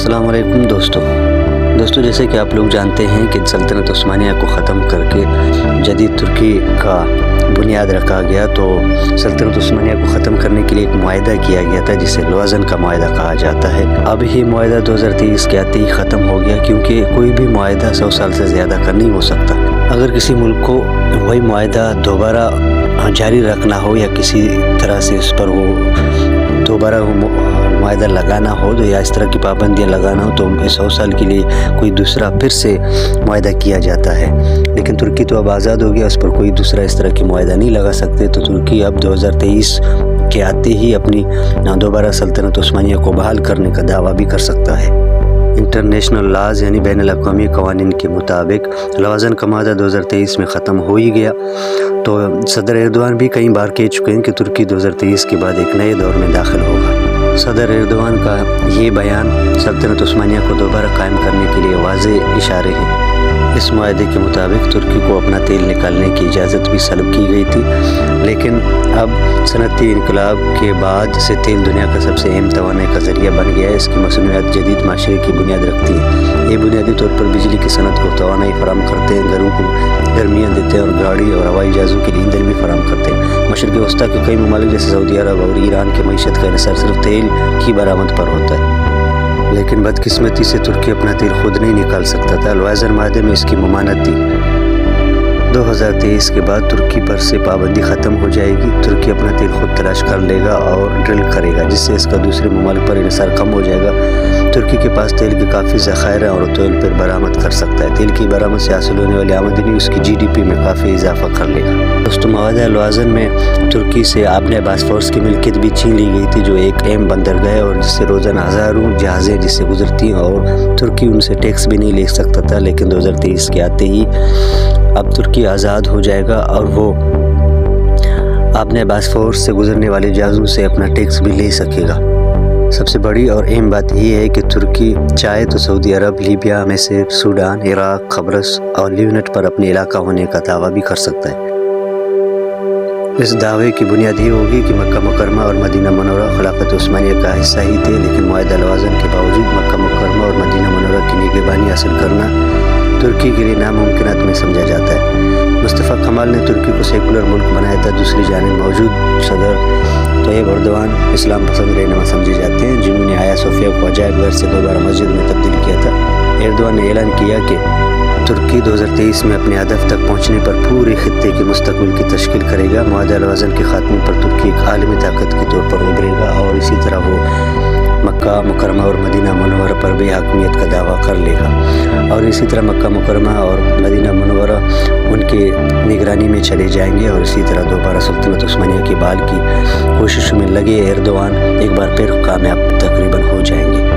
السلام علیکم دوستو جیسے کہ آپ لوگ جانتے ہیں کہ سلطنت عثمانیہ کو ختم کر کے جدید ترکی کا بنیاد رکھا گیا، تو سلطنت عثمانیہ کو ختم کرنے کے لیے ایک معاہدہ کیا گیا تھا جسے لوازن کا معاہدہ کہا جاتا ہے۔ اب یہ معاہدہ 2023 کے آتے ہی ختم ہو گیا، کیونکہ کوئی بھی معاہدہ 100 سال سے زیادہ کا نہیں ہو سکتا۔ اگر کسی ملک کو وہی معاہدہ دوبارہ جاری رکھنا ہو یا کسی طرح سے اس پر وہ دوبارہ معاہدہ لگانا ہو یا اس طرح کی پابندیاں لگانا ہو، تو 100 سال کے لیے کوئی دوسرا پھر سے معاہدہ کیا جاتا ہے۔ لیکن ترکی تو اب آزاد ہو گیا، اس پر کوئی دوسرا اس طرح کی معاہدہ نہیں لگا سکتے، تو ترکی اب 2023 کے آتے ہی اپنی دوبارہ سلطنت عثمانیہ کو بحال کرنے کا دعویٰ بھی کر سکتا ہے۔ انٹرنیشنل لاز یعنی بین الاقوامی قوانین کے مطابق لوازن کا معاہدہ 2023 میں ختم ہو ہی گیا، تو صدر ایردوان بھی کئی بار کہہ چکے ہیں کہ ترکی 2023 کے بعد ایک نئے دور میں داخل ہوگا۔ صدر ایردوان کا یہ بیان سلطنت عثمانیہ کو دوبارہ قائم کرنے کے لیے واضح اشارے ہیں۔ اس معاہدے کے مطابق ترکی کو اپنا تیل نکالنے کی اجازت بھی سلب کی گئی تھی، لیکن اب صنعتی انقلاب کے بعد سے تیل دنیا کا سب سے اہم توانائی کا ذریعہ بن گیا ہے۔ اس کی مصنوعات جدید معاشرے کی بنیاد رکھتی ہیں۔ یہ بنیادی طور پر بجلی کی صنعت کو توانائی فراہم کرتے ہیں، گھروں کو گرمیاں دیتے ہیں اور گاڑی اور ہوائی جہازوں کے لیے ایندھن بھی فراہم کرتے ہیں۔ مشرق وسطیٰ کے کئی ممالک جیسے سعودی عرب اور ایران کے معیشت کا انحصار صرف تیل کی برآمد پر ہوتا ہے، لیکن بدقسمتی سے ترکی اپنا تیل خود نہیں نکال سکتا تھا۔ لوازن معاہدے میں اس کی ممانعت تھی۔ 2023 کے بعد ترکی پر سے پابندی ختم ہو جائے گی۔ ترکی اپنا تیل خود تلاش کر لے گا اور ڈرل کرے گا، جس سے اس کا دوسرے ممالک پر انحصار کم ہو جائے گا۔ ترکی کے پاس تیل کے کافی ذخائر ہیں اور تیل پر برآمد کر سکتا ہے۔ تیل کی برآمد سے حاصل ہونے والی آمدنی اس کی GDP میں کافی اضافہ کر لے گا۔ دوستو، معاہدہ لوازن میں ترکی سے آبنۂ باسفورس کی ملکیت بھی چھین لی گئی تھی، جو ایک اہم بندرگاہ ہے اور جس سے روزانہ ہزاروں جہازیں جس سے گزرتی ہیں، اور ترکی ان سے ٹیکس بھی نہیں لے سکتا تھا۔ لیکن 2023 کے آتے ہی اب ترکی آزاد ہو جائے گا اور وہ آبنۂ باسفورس سے گزرنے والے جہازوں سے اپنا ٹیکس بھی لے سکے گا۔ سب سے بڑی اور اہم بات یہ ہے کہ ترکی چاہے تو سعودی عرب، لیبیا، مصر، سوڈان، عراق، قبرص اور لیونٹ پر اپنے علاقہ ہونے کا دعویٰ بھی کر سکتا ہے۔ اس دعوے کی بنیاد یہ ہوگی کہ مکہ مکرمہ اور مدینہ منورہ خلافت عثمانیہ کا حصہ ہی تھے، لیکن معاہدہ لوازن کے باوجود مکہ مکرمہ اور مدینہ منورہ کی نگہبانی حاصل کرنا ترکی کے لیے ناممکنات میں سمجھا جاتا ہے۔ مصطفیٰ کمال نے ترکی کو سیکولر ملک بنایا تھا۔ دوسری جانب موجود صدر طیب ایردوان اسلام پسند رہنما سمجھے جاتے ہیں، جنہوں نے آیا صوفیہ کو عجائب گھر سے دوبارہ مسجد میں تبدیل کیا تھا۔ ایردوان نے اعلان کیا کہ ترکی 2023 میں اپنے ہدف تک پہنچنے پر پورے خطے کے مستقبل کی تشکیل کرے گا۔ معاہدہ لوازن کے خاتمے پر ترکی ایک عالمی طاقت کے طور پر ابھرے گا اور اسی طرح وہ مکہ مکرمہ اور مدینہ منورہ پر بھی حاکمیت کا دعویٰ کر لے گا، اور اسی طرح مکہ مکرمہ اور مدینہ منورہ ان کے نگرانی میں چلے جائیں گے، اور اسی طرح دوبارہ سلطنت عثمانیہ کی بحال کی کوششوں میں لگے ایردوان ایک بار پھر کامیاب تقریباً ہو جائیں گے۔